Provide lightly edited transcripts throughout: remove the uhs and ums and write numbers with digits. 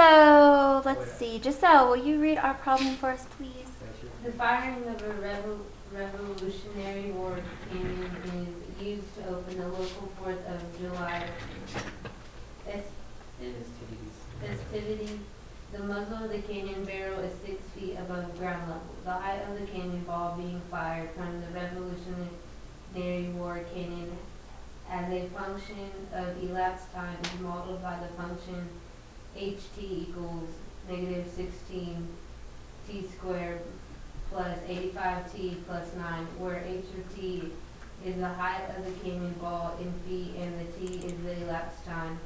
So let's see. Giselle, will you read our problem for us, please? The firing of a Revolutionary War cannon is used to open the local 4th of July festivities. The muzzle of the cannon barrel is 6 feet above ground level. The height of the cannonball being fired from the Revolutionary War cannon as a function of elapsed time is modeled by the function ht equals -16 t squared plus 85t plus 9, where h of t is the height of the cannonball in feet and the t is the elapsed time.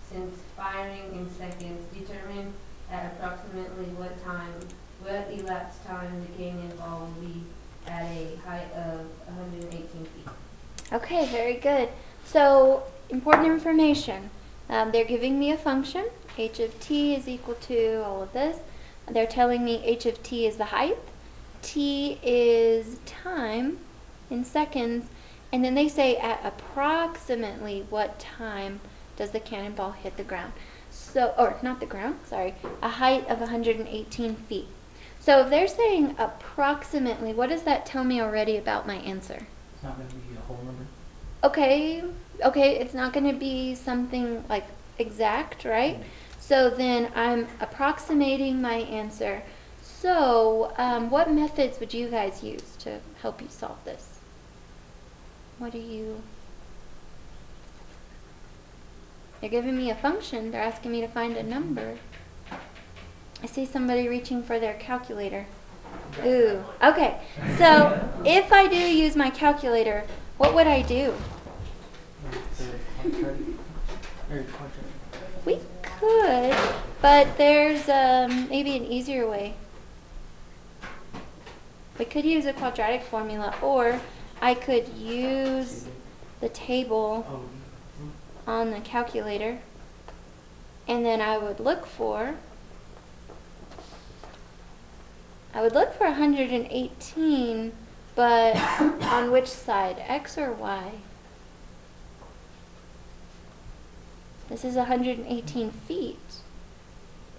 Since firing in seconds, determine at approximately what elapsed time the cannonball will be at a height of 118 feet. Okay, very good. So, important information. They're giving me a function. H of t is equal to all of this. They're telling me h of t is the height. T is time in seconds. And then they say at approximately what time does the cannonball hit the ground. So, or not the ground, sorry, a height of 118 feet. So if they're saying approximately, what does that tell me already about my answer? It's not going to be a whole number. Okay, it's not going to be something like exact, right? So then I'm approximating my answer. So what methods would you guys use to help you solve this? What do you... They're giving me a function. They're asking me to find a number. I see somebody reaching for their calculator. Ooh, okay. So if I do use my calculator, what would I do? We could, but there's maybe an easier way. We could use a quadratic formula, or I could use the table on the calculator, and then I would look for 118, but on which side, X or Y? This is 118 feet.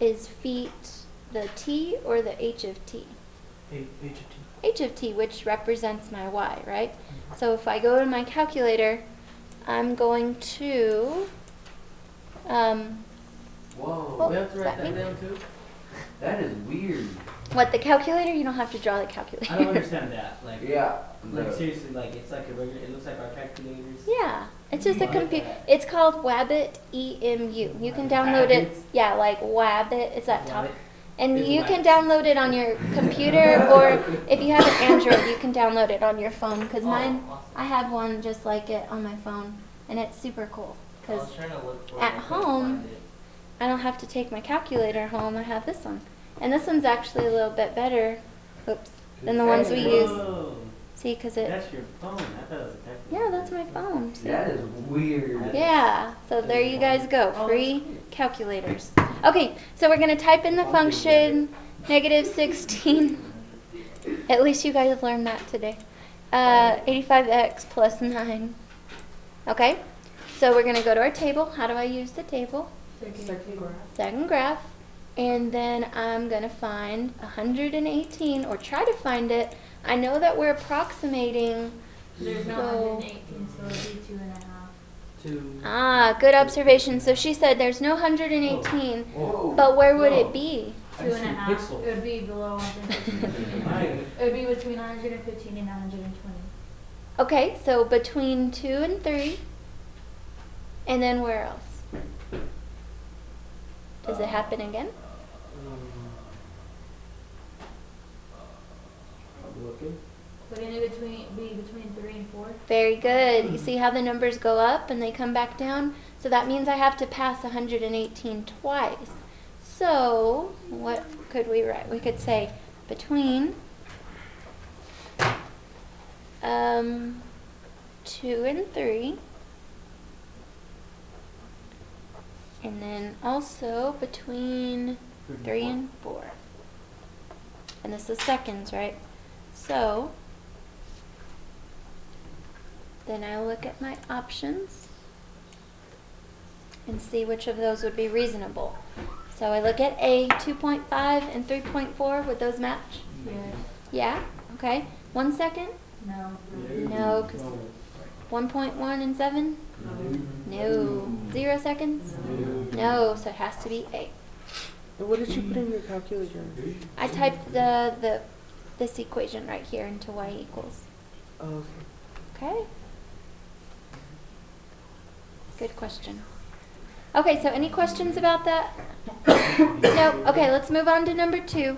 Is feet the T or the H of T? H of T. H of T, which represents my Y, right? So if I go to my calculator, I'm going to... Whoa, we have to write that down too? That is weird. What, the calculator? You don't have to draw the calculator. I don't understand that. Like, yeah. Like seriously, like it's like a regular. It looks like our calculators. Yeah, it's just a computer. It's called Wabbit EMU. You can download it. Yeah, like Wabbit. It's at top. And you can download it on your computer, or if you have an Android, you can download it on your phone. Because mine, I have one just like it on my phone, and it's super cool. Because at home, I don't have to take my calculator home. I have this one. And this one's actually a little bit better, than the ones we use. See, because it... That's your phone. I thought it was a calculator. Yeah, that's my phone. See? That is weird. Yeah, so there you guys go. Free calculators. Okay, so we're going to type in the function -16. At least you guys learned that today. 85x plus 9. Okay, so we're going to go to our table. How do I use the table? Second graph. And then I'm going to find 118, or try to find it. I know that we're approximating. There's no 118, so it'd be 2.5. Ah, good observation. So she said there's no 118, but where would it be? 2.5. It would be below 115. It would be between 115 and 120. Okay, so between 2 and 3. And then where else? Does it happen again? I'm looking. Wouldn't it be between 3 and 4? Very good. You see how the numbers go up and they come back down? So that means I have to pass 118 twice. So what could we write? We could say between 2 and 3. And then also between 3 and 4. And this is seconds, right? So then I look at my options and see which of those would be reasonable. So I look at A, 2.5 and 3.4. Would those match? Yes. Yeah? Okay. 1 second? No. No, because 1.1 and 7? No. 0 seconds? No, so it has to be A. And what did you put in your calculator? I typed this equation right here into y equals. Oh, Okay? Good question. Okay, so any questions about that? No. Okay, let's move on to number 2.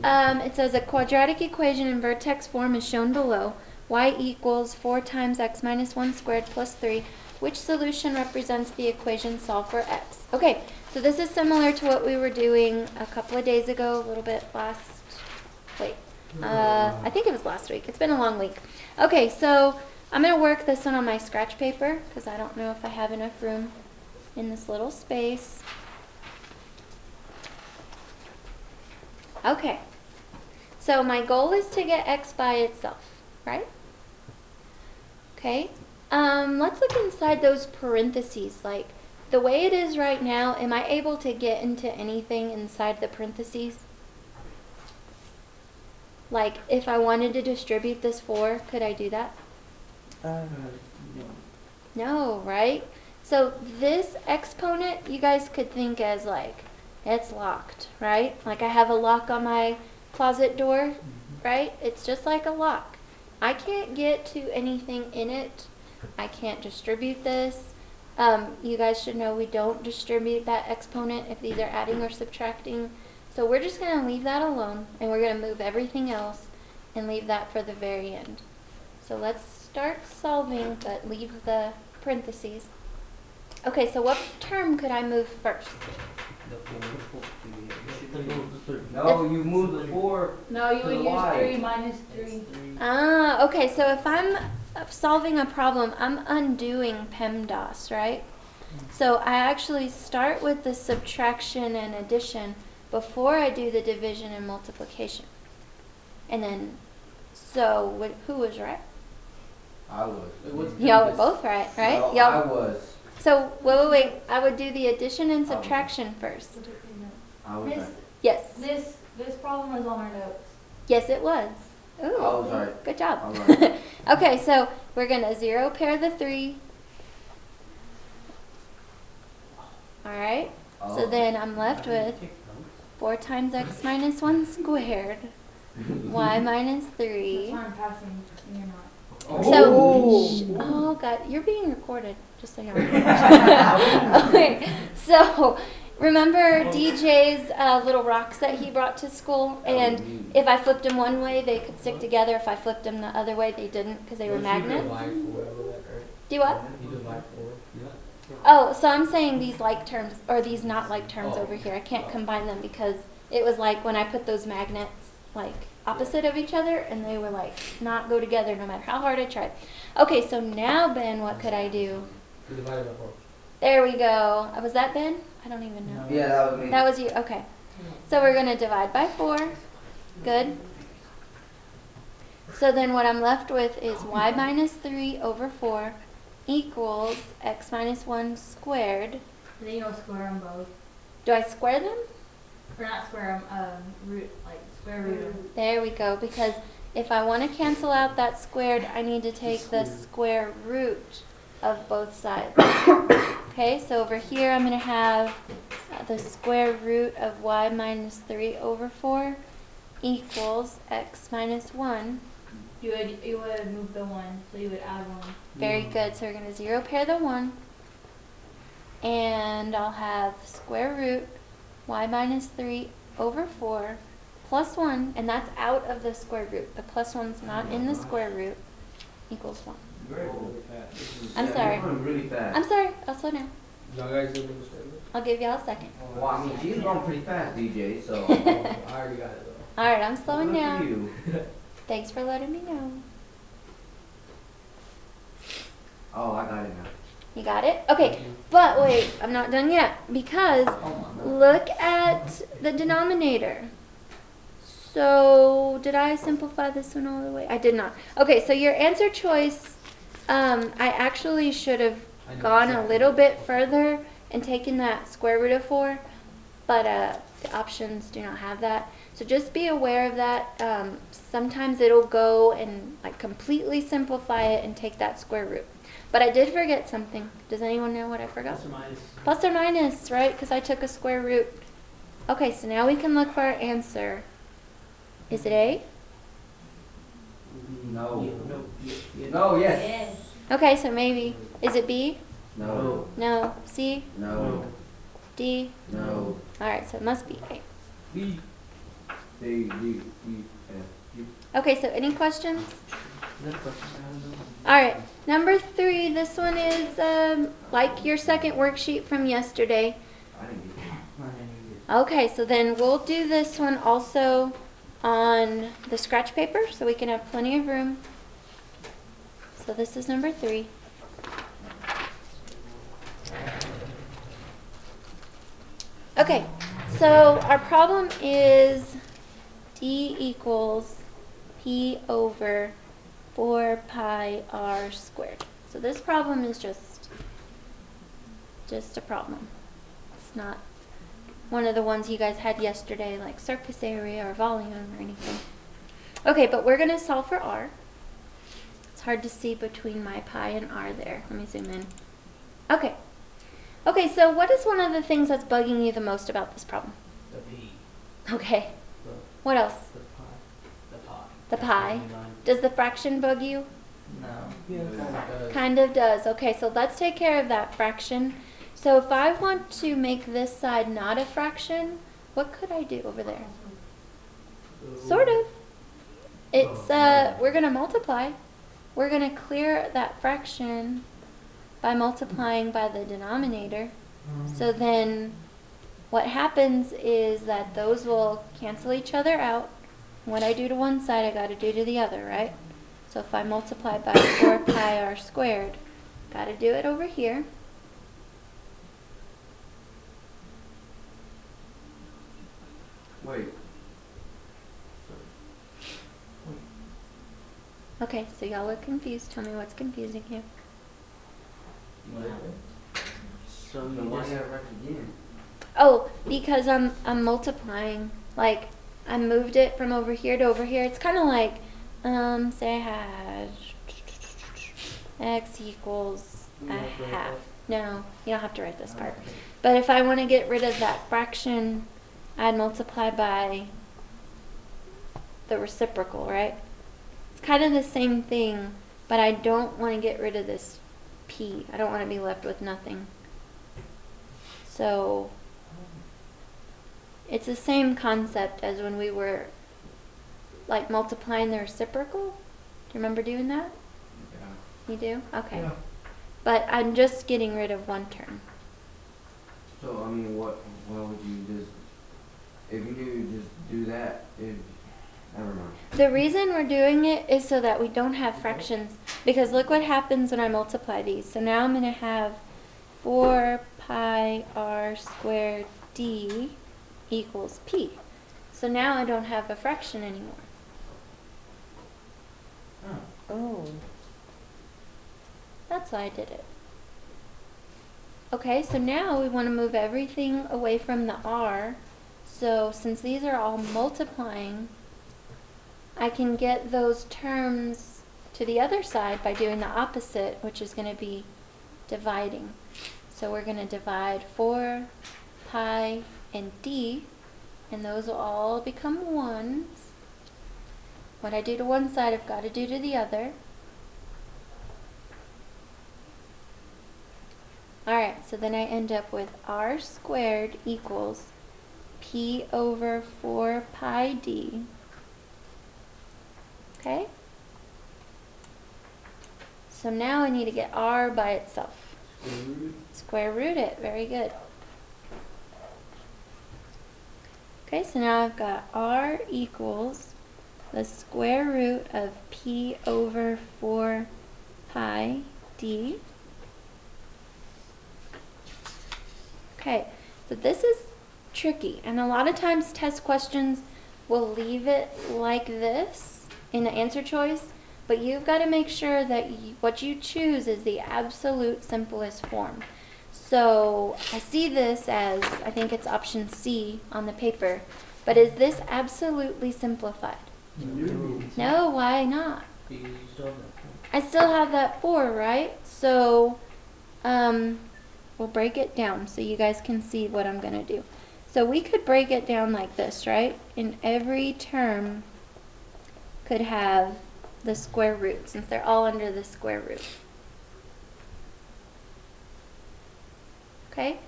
It says a quadratic equation in vertex form is shown below. Y equals 4 times x minus 1 squared plus 3. Which solution represents the equation solved for x? Okay, so this is similar to what we were doing a couple of days ago, a little bit last, I think it was last week. It's been a long week. Okay, so I'm going to work this one on my scratch paper because I don't know if I have enough room in this little space. Okay, so my goal is to get x by itself, right? Okay, let's look inside those parentheses. Like, the way it is right now, am I able to get into anything inside the parentheses? Like, if I wanted to distribute this 4, could I do that? No, right? So this exponent, you guys could think as like, it's locked, right? Like I have a lock on my closet door, right? It's just like a lock. I can't get to anything in it. I can't distribute this. You guys should know we don't distribute that exponent if these are adding or subtracting. So we're just going to leave that alone, and we're going to move everything else and leave that for the very end. So let's start solving, but leave the parentheses. Okay, so what term could I move first? No, you move the 4. No, you To would the use y. 3 minus 3. Ah, okay, so if I'm solving a problem, I'm undoing PEMDAS, right? So I actually start with the subtraction and addition before I do the division and multiplication. And then, so who was right? I was. Y'all were both right, right? No, Y'all. I was. So wait. I would do the addition and subtraction first. I was Miss, right. Yes. this problem was on our notes. Yes, it was. Ooh. I was right. Good job. I was right. Okay, so we're gonna 0 pair the 3. All right. So Oh. then I'm left with 4 times x minus 1 squared, y minus 3. That's why I'm passing, and you're not. Oh God, you're being recorded, just so you know. Okay, so remember DJ's little rocks that he brought to school, and if I flipped them one way, they could stick together. If I flipped them the other way, they didn't because they were magnets. Do what? Oh, so I'm saying these like terms or these not like terms over here. I can't combine them because it was like when I put those magnets like opposite of each other, and they were like not go together no matter how hard I tried. Okay, so now Ben, what could I do? There we go. Was that Ben? I don't even know. Yeah, that was me. That was you. Okay. So we're going to divide by 4. Good. So then what I'm left with is y minus 3 over 4 equals x minus 1 squared. And then you don't square them both. Do I square them? Or not square them, root, like square root them. There we go, because if I want to cancel out that squared, I need to take the square root of both sides. Okay, so over here I'm going to have the square root of y minus 3 over 4 equals x minus 1. You would move the 1, so you would add 1. Very good. So we're going to 0 pair the 1. And I'll have square root y minus 3 over 4 plus 1, and that's out of the square root. The plus 1's not in the square root, equals 1. I'm sorry. You're going really fast. I'm sorry. I'll slow down. Y'all guys doing this right? I'll give y'all a second. Well, I mean, she's going pretty fast, DJ, so. I already got it though. All right, I'm slowing Good for down. you. Thanks for letting me know. Oh, I got it now. You got it? Okay, but wait, I'm not done yet, because look at the denominator. So, did I simplify this one all the way? I did not. Okay, so your answer choice, I actually should have gone a little bit further and taken that square root of 4. but the options do not have that. So just be aware of that. Sometimes it'll go and like completely simplify it and take that square root. But I did forget something. Does anyone know what I forgot? Plus or minus. Plus or minus, right? Because I took a square root. Okay, so now we can look for our answer. Is it A? No. No. Yeah. No, yes. Yes. Okay, so maybe. Is it B? No. No. C? No. D? No. Alright, so it must be A. B. D, D, E, F, G. Okay, so any questions? Another question. Alright, number 3. This one is like your second worksheet from yesterday. I didn't get it. Okay, so then we'll do this one also on the scratch paper so we can have plenty of room. So this is number 3. Okay, so our problem is D equals P over 4 pi r squared. So this problem is just a problem. It's not one of the ones you guys had yesterday, like surface area or volume or anything. Okay, but we're going to solve for r. It's hard to see between my pi and r there. Let me zoom in. Okay. Okay, so what is one of the things that's bugging you the most about this problem? The P. Okay. The, What else? the pi. The pi. The pi. Does the fraction bug you? No. Yeah. Kind of does. Okay, so let's take care of that fraction. So if I want to make this side not a fraction, what could I do over there? Sort of. It's, we're going to multiply. We're going to clear that fraction by multiplying by the denominator. So then what happens is that those will cancel each other out. What I do to one side, I got to do to the other, right? So if I multiply by 4 pi r squared, got to do it over here. Wait. Okay, so y'all look confused. Tell me what's confusing you. So So you why just. gotta write it again? Oh, because I'm multiplying. Like I moved it from over here to over here. It's kind of like say I had x equals You a have to write half. that? No, you don't have to write this part. Okay. But if I want to get rid of that fraction, I'd multiply by the reciprocal, right? It's kind of the same thing, but I don't want to get rid of this p. I don't want to be left with nothing. So it's the same concept as when we were like multiplying the reciprocal. Do you remember doing that? Yeah. You do? Okay. Yeah. But I'm just getting rid of one term. So, I mean, why would you just, if you knew you just do that, never mind. The reason we're doing it is so that we don't have fractions. Because look what happens when I multiply these. So now I'm going to have 4 pi r squared d equals p. So now I don't have a fraction anymore. Oh. That's why I did it. Okay, so now we want to move everything away from the r. So since these are all multiplying, I can get those terms to the other side by doing the opposite, which is going to be dividing. So we're going to divide 4 pi and d, and those will all become 1s. What I do to one side, I've got to do to the other. Alright, so then I end up with r squared equals p over 4 pi d. Okay? So now I need to get r by itself. Square root it. Very good. Okay, so now I've got r equals the square root of p over 4 pi d. Okay, so this is tricky, and a lot of times test questions will leave it like this in the answer choice, but you've got to make sure that what you choose is the absolute simplest form. So I see this as, I think it's option C on the paper, but is this absolutely simplified? No, why not? Because you still have that point. I still have that 4, right? So we'll break it down so you guys can see what I'm going to do. So we could break it down like this, right? And every term could have the square root, since they're all under the square root. Okay?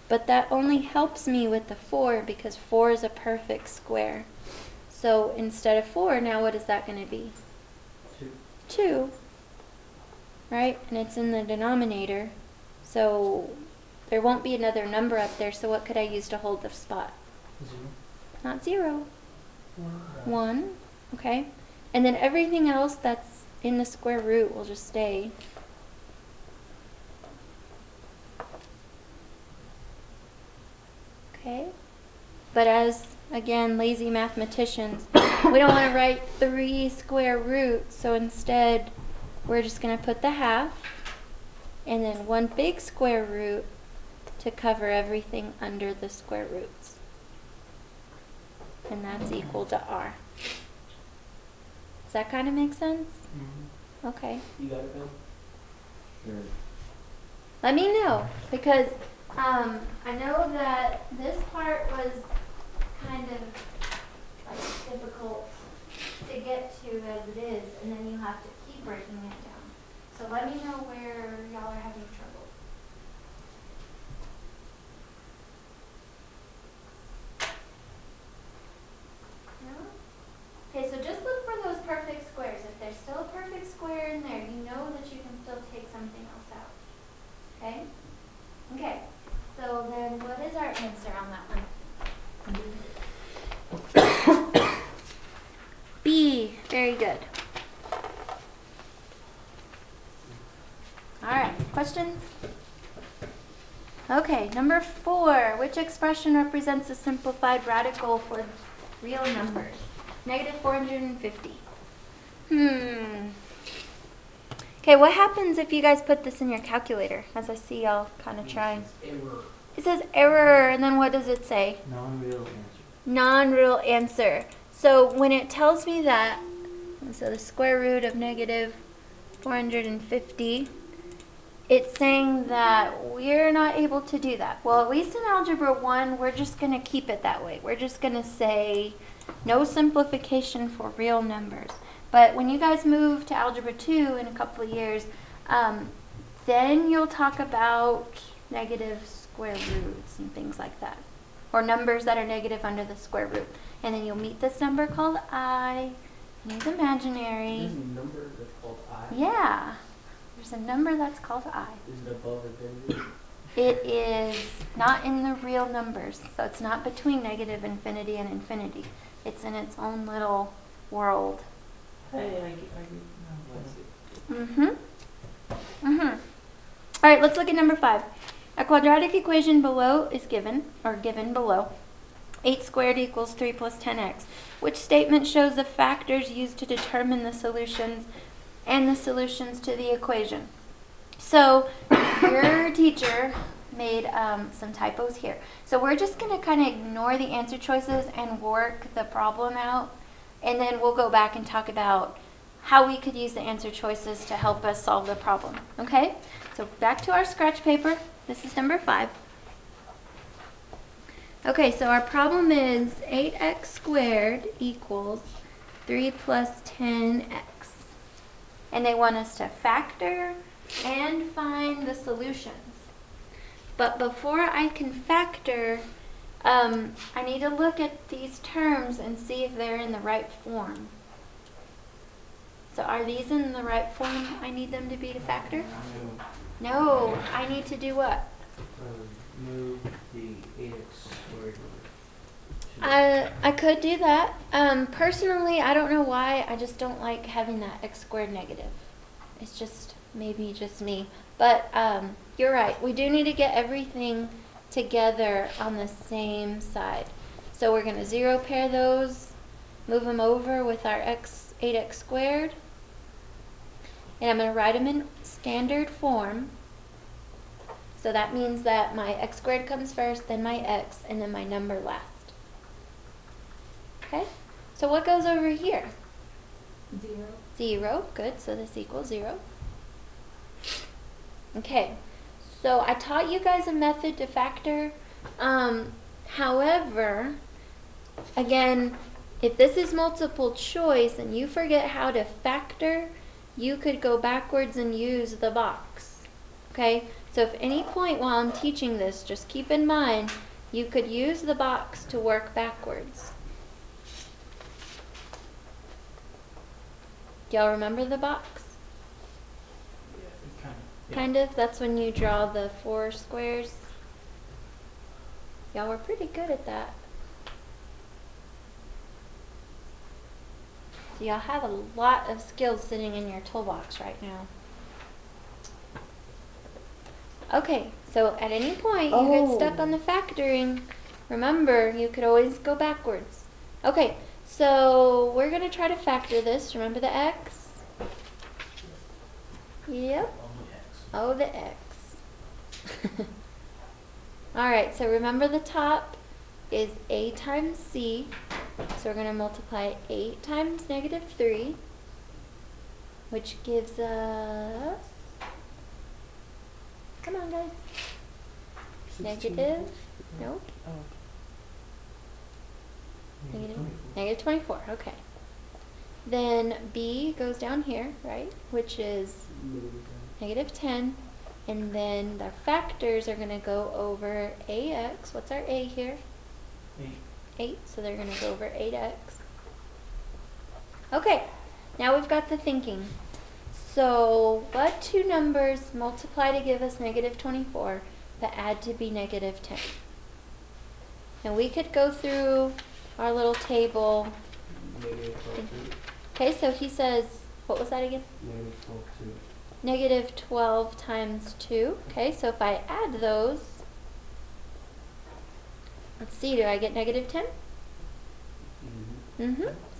But that only helps me with the 4 because 4 is a perfect square. So instead of 4, now what is that going to be? 2. Right? And it's in the denominator. So there won't be another number up there. So what could I use to hold the spot? 0. Not 0. 1. Okay? And then everything else that's in the square root will just stay. Okay? But as, again, lazy mathematicians, we don't want to write 3 square roots, so instead we're just going to put the half and then 1 big square root to cover everything under the square roots. And that's equal to r. Does that kind of make sense? Mm-hmm. Okay. You got it, Bill? Sure. Let me know, because I know that this part was kind of like difficult to get to as it is, and then you have to keep breaking it down. So let me know where y'all are having trouble. No? Okay, so just look for those perfect squares. If there's still a perfect square in there, you know that you can still take something else out. Okay? Okay. So then what is our answer on that one? B. Very good. All right. Questions? Okay. Number 4. Which expression represents a simplified radical for real numbers? Negative 450. Okay, what happens if you guys put this in your calculator, as I see y'all kind of trying? Error. It says error, and then what does it say? Non-real answer. Non-real answer. So when it tells me that, so the square root of negative 450, it's saying that we're not able to do that. Well, at least in Algebra 1, we're just going to keep it that way. We're just going to say no simplification for real numbers. But when you guys move to Algebra 2 in a couple of years, then you'll talk about negative square roots and things like that. Or numbers that are negative under the square root. And then you'll meet this number called I, and it's imaginary. There's a number that's called I? Yeah, there's a number that's called I. Is it above infinity? It is not in the real numbers, so it's not between negative infinity and infinity. It's in its own little world. Hey, I get All right, let's look at number 5. A quadratic equation below is given below. 8 squared equals 3 plus 10x. Which statement shows the factors used to determine the solutions and the solutions to the equation? So your teacher made some typos here. So we're just going to kind of ignore the answer choices and work the problem out. And then we'll go back and talk about how we could use the answer choices to help us solve the problem. Okay? So back to our scratch paper. This is number 5. Okay, so our problem is 8x squared equals 3 plus 10x. And they want us to factor and find the solutions. But before I can factor, I need to look at these terms and see if they're in the right form. So are these in the right form I need them to be to factor? No, I need to do what? Move the 8x squared. I could do that. Personally, I don't know why. I just don't like having that x squared negative. It's just maybe just me. But you're right. We do need to get everything together on the same side. So we're going to 0 pair those, move them over with our 8x squared. And I'm going to write them in standard form. So that means that my x squared comes first, then my x, and then my number last. Okay? So what goes over here? 0. 0. Good. So this equals 0. Okay. So I taught you guys a method to factor. However, again, if this is multiple choice and you forget how to factor, you could go backwards and use the box. Okay? So if any point while I'm teaching this, just keep in mind, you could use the box to work backwards. Do y'all remember the box? Kind of. That's when you draw the 4 squares. Y'all were pretty good at that. So y'all have a lot of skills sitting in your toolbox right now. Okay, so at any point you get stuck on the factoring, remember you could always go backwards. Okay, so we're going to try to factor this. Remember the x? Yep. Oh, the x. Alright, so remember the top is a times c. So we're going to multiply 8 times -3, which gives us, come on guys, negative, nope, negative 24, okay. Then b goes down here, right, which is negative 10, and then the factors are going to go over ax. What's our a here? 8, so they're going to go over 8x. Okay, now we've got the thinking. So what two numbers multiply to give us negative 24 but add to be negative 10? And we could go through our little table. Okay, so he says, what was that again? Negative 12 times 2. Okay, so if I add those, let's see, do I get negative 10?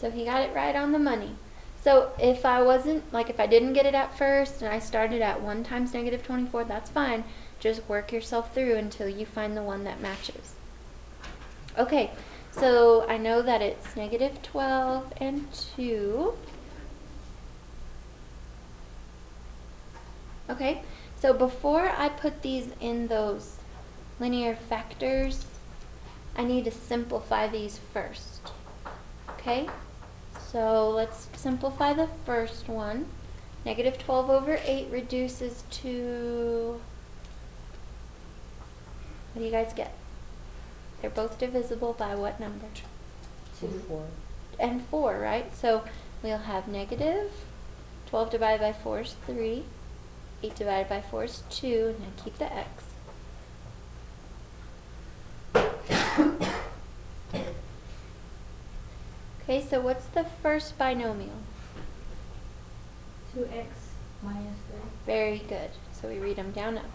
So he got it right on the money. So if I wasn't, like if I didn't get it at first and I started at 1 times negative 24, that's fine. Just work yourself through until you find the one that matches. Okay, so I know that it's negative 12 and 2. Okay, so before I put these in those linear factors, I need to simplify these first. Okay, so let's simplify the first one. Negative 12 over 8 reduces to, what do you guys get? They're both divisible by what number? 2. 4. And 4, right? So we'll have negative 12 divided by 4 is 3. 8 divided by 4 is 2, and then keep the x. Okay, so what's the first binomial? 2x minus 3. Very good. So we read them down up.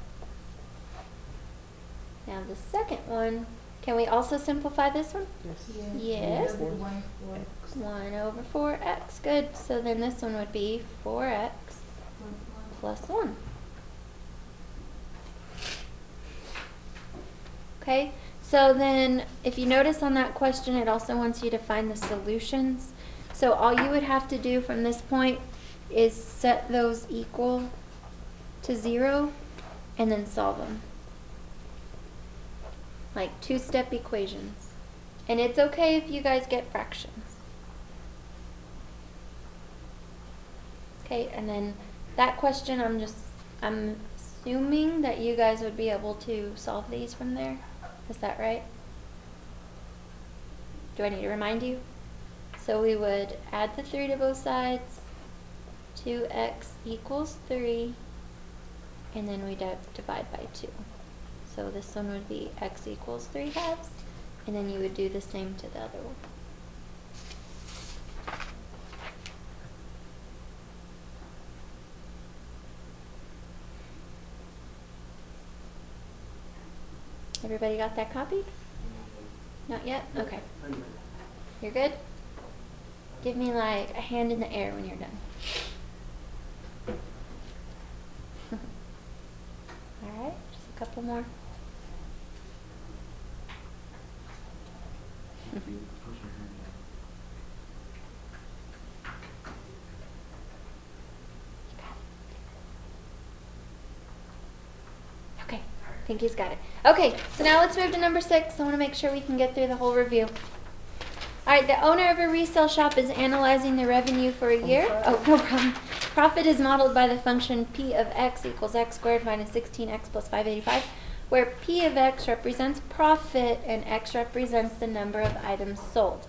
Now the second one, can we also simplify this one? Yes. Yes. 1 4. 1 over 4x. Good. So then this one would be 4x plus 1. Okay, so then if you notice on that question, it also wants you to find the solutions. So all you would have to do from this point is set those equal to 0 and then solve them. Like 2-step equations. And it's okay if you guys get fractions. Okay, and then that question, I'm assuming that you guys would be able to solve these from there. Is that right? Do I need to remind you? So we would add the 3 to both sides. 2x equals 3. And then we divide by 2. So this one would be x equals 3/2. And then you would do the same to the other one. Everybody got that copied? Not yet? Okay. You're good? Give me like a hand in the air when you're done. Alright, just couple more. Okay, I think he's got it. Okay, so now let's move to number 6. I want to make sure we can get through the whole review. All right, the owner of a resale shop is analyzing the revenue for a year. Oh, no problem. Profit is modeled by the function P of x equals x squared minus 16x plus 585, where P of x represents profit and x represents the number of items sold.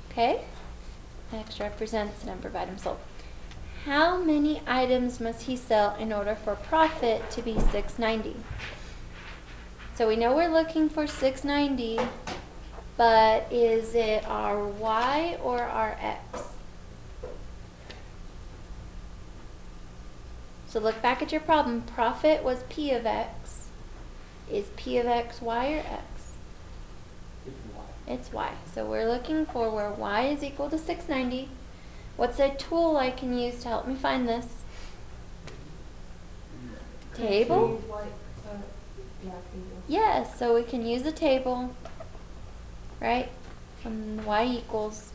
Okay? X represents the number of items sold. How many items must he sell in order for profit to be 690? So we know we're looking for 690, but is it our y or our x? So look back at your problem. Profit was P of x. Is P of x y or x? It's Y. It's y. So we're looking for where y is equal to 690. What's a tool I can use to help me find this? Table? Yeah, table. Yes, so we can use a table, right? From y equals.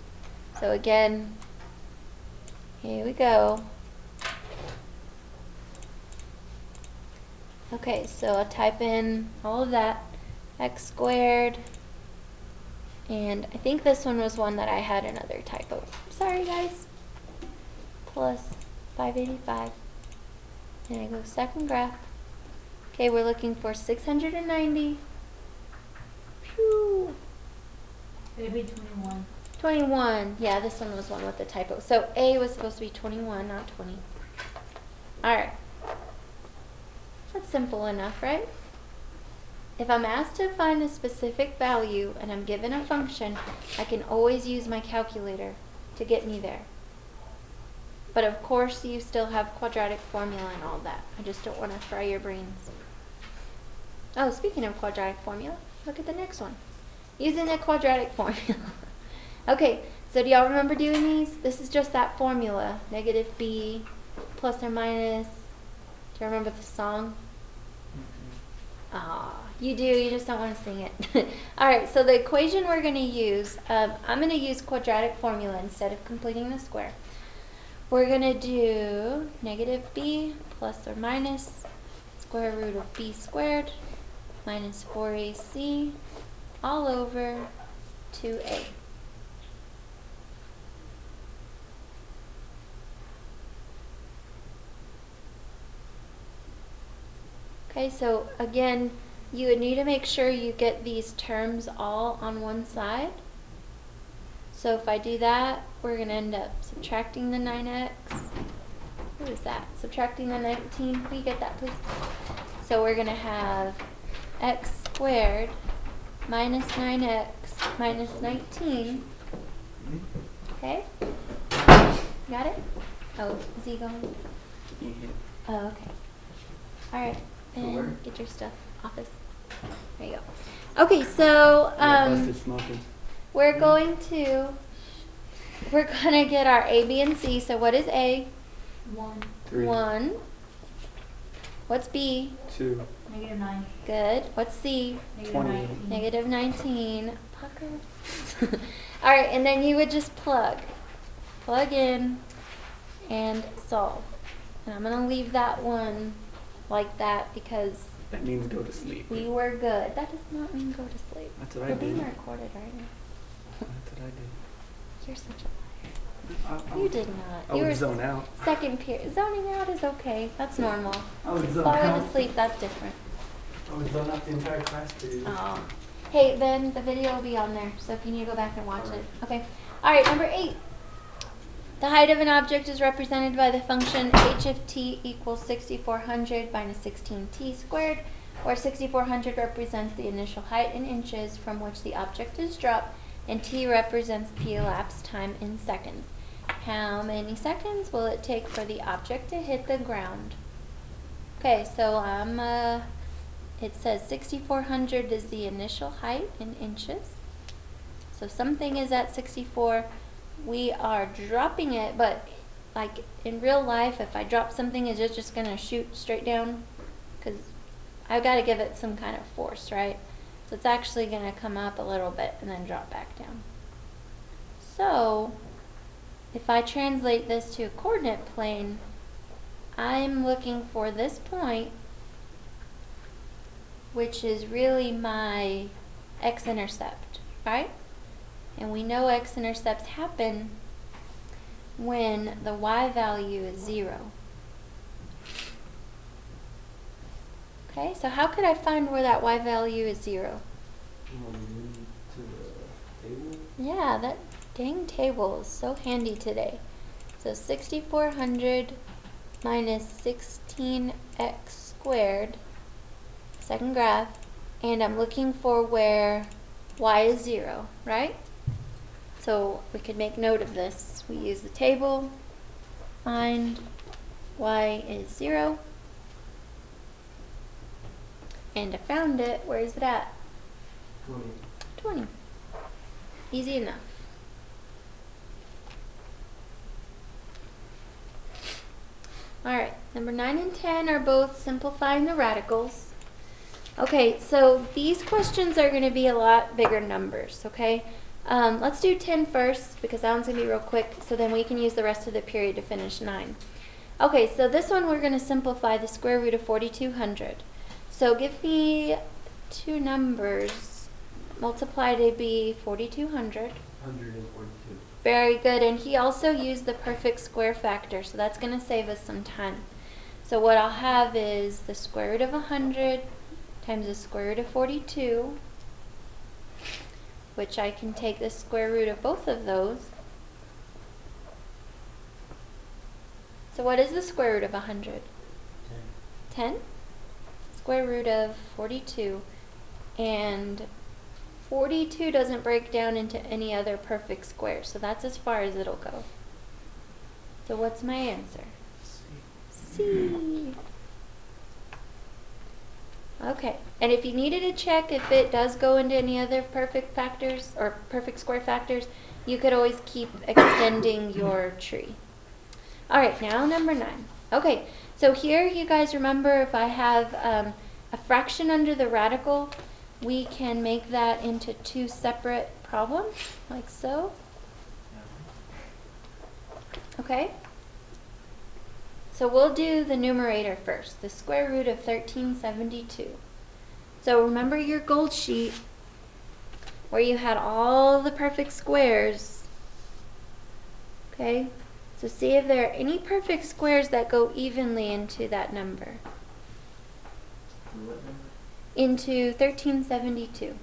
So again, here we go. Okay, so I'll type in all of that. X squared. And I think this one was one that I had another typo. Sorry guys. Plus 585. And I go second graph. Okay, we're looking for 690. Phew. It'd be 21. 21. Yeah, this one was one with the typo. So A was supposed to be 21, not 20. Alright. That's simple enough, right? If I'm asked to find a specific value and I'm given a function, I can always use my calculator to get me there. But of course you still have quadratic formula and all that. I just don't want to fry your brains. Oh, speaking of quadratic formula, look at the next one. Using a quadratic formula. Okay, so do y'all remember doing these? This is just that formula. Negative b plus or minus. Do you remember the song? Ah, you do, you just don't want to sing it. Alright, so the equation we're going to use, I'm going to use quadratic formula instead of completing the square. We're going to do negative b plus or minus square root of b squared minus 4ac all over 2a. Okay, so again, you would need to make sure you get these terms all on one side. So if I do that, we're going to end up subtracting the 9x. What is that? Subtracting the 19. Will you get that, please? So we're going to have x squared minus 9x minus 19. Okay? Got it? Oh, is he going? Oh, okay. Alright. And get your stuff, office. There you go. Okay, so we're gonna get our A, B, and C. So what is A? 1. 1. What's B? 2. Negative 9. Good. What's C? Negative 20. 19. Negative 19. Pucker. Alright, and then you would just plug in, and solve. And I'm gonna leave that one like that because That means go to sleep. we were good. That does not mean go to sleep. That's what I We're being did. recorded right now. That's what I did. You're such a liar. You did not. I You would were zone out. second period. Zoning out is okay. That's normal. I would zone Falling out. asleep, that's different. I would zone out the entire class period. Oh. Hey, Ben, the video will be on there, so if you need to go back and watch it. Okay. Alright, number 8. The height of an object is represented by the function h of t equals 6400 minus 16t squared, where 6400 represents the initial height in inches from which the object is dropped, and t represents the elapsed time in seconds. How many seconds will it take for the object to hit the ground? Okay, so it says 6400 is the initial height in inches. So something is at 64. We are dropping it, but like in real life, if I drop something, is it just going to shoot straight down? Because I've got to give it some kind of force, right? So it's actually going to come up a little bit and then drop back down. So if I translate this to a coordinate plane, I'm looking for this point, which is really my x-intercept, right? And we know x-intercepts happen when the y value is 0. Okay, so how could I find where that y value is 0? To the table. Yeah, that dang table is so handy today. So 6400 minus 16x squared, second graph, and I'm looking for where y is 0, right? So we could make note of this. We use the table, find y is 0, and I found it. Where is it at? 20. 20. Easy enough. Alright, number 9 and 10 are both simplifying the radicals. Okay, so these questions are going to be a lot bigger numbers, okay? Let's do 10 first, because that one's going to be real quick, so then we can use the rest of the period to finish 9. Okay, so this one we're going to simplify the square root of 4200. So give me two numbers, multiply to be 4200. 142. Very good, and he also used the perfect square factor, so that's going to save us some time. So what I'll have is the square root of 100 times the square root of 42, which I can take the square root of both of those. So what is the square root of 100? 10. Square root of 42. And 42 doesn't break down into any other perfect squares, so that's as far as it'll go. So what's my answer? C. Okay, and if you needed to check if it does go into any other perfect factors or perfect square factors, you could always keep extending your tree. All right, now number 9. Okay, so here you guys remember if I have a fraction under the radical, we can make that into two separate problems, like so. Okay? So we'll do the numerator first, the square root of 1372. So remember your gold sheet where you had all the perfect squares. Okay? So see if there are any perfect squares that go evenly into that number. What number? Into 1372.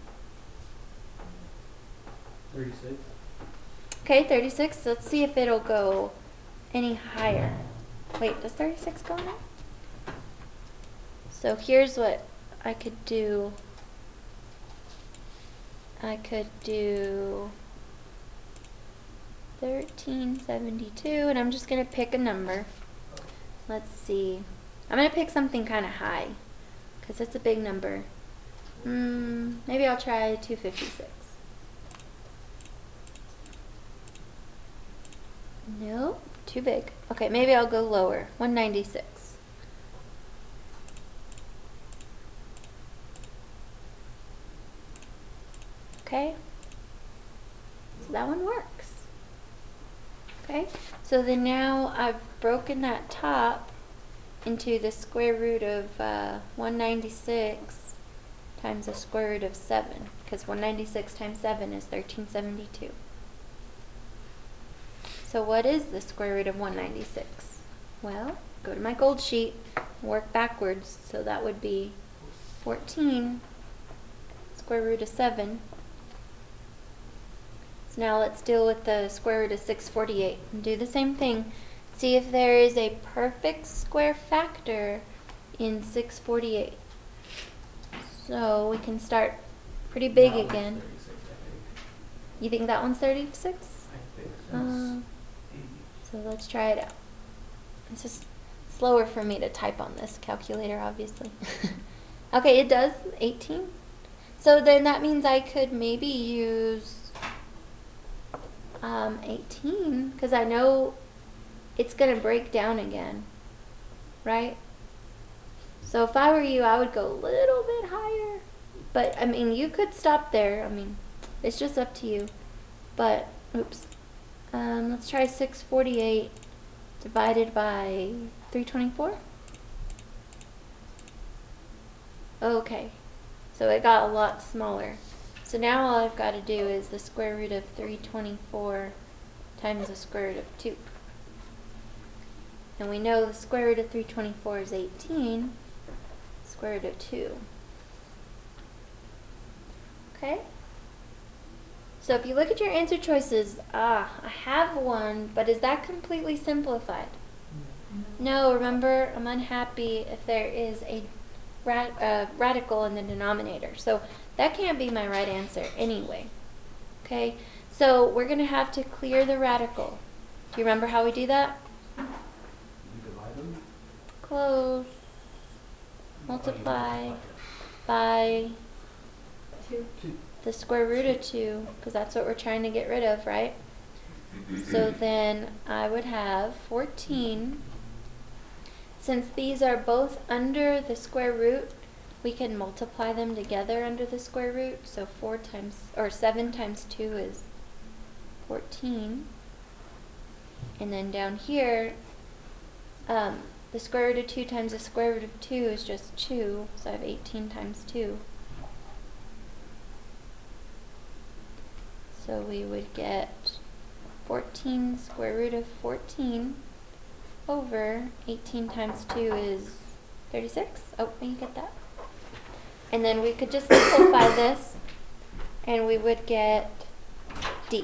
36. Okay, 36. Let's see if it'll go any higher. Wait, does 36 go now? So here's what I could do. I could do 1372, and I'm just going to pick a number. Let's see. I'm going to pick something kind of high, because it's a big number. Maybe I'll try 256. Nope, too big. Okay, maybe I'll go lower. 196. Okay, so that one works. Okay, so then now I've broken that top into the square root of 196 times the square root of 7, because 196 times 7 is 1372. So what is the square root of 196? Well, go to my gold sheet, work backwards, so that would be 14 square root of 7. So now let's deal with the square root of 648 and do the same thing. See if there is a perfect square factor in 648. So we can start pretty big That one's again. 36, I think. You think that one's 36? I think so. So let's try it out. It's just slower for me to type on this calculator, obviously. Okay, it does 18. So then that means I could maybe use 18, because I know it's going to break down again, right? So if I were you, I would go a little bit higher. But, I mean, you could stop there. I mean, it's just up to you. But, oops. Let's try 648 divided by 324. Okay. So it got a lot smaller. So now all I've got to do is the square root of 324 times the square root of 2. And we know the square root of 324 is 18. Square root of 2. Okay? So if you look at your answer choices, I have one, but is that completely simplified? No, remember, I'm unhappy if there is a radical in the denominator. So that can't be my right answer anyway. Okay? So we're going to have to clear the radical. Do you remember how we do that? You divide them? Close. Multiply by 2. the square root of 2, because that's what we're trying to get rid of, right? So then I would have 14. Since these are both under the square root, we can multiply them together under the square root. So 7 times 2 is 14. And then down here, the square root of 2 times the square root of 2 is just 2. So I have 18 times 2. So we would get 14 square root of 14 over 18 times 2 is 36. Oh, you get that? And then we could just simplify this, and we would get D.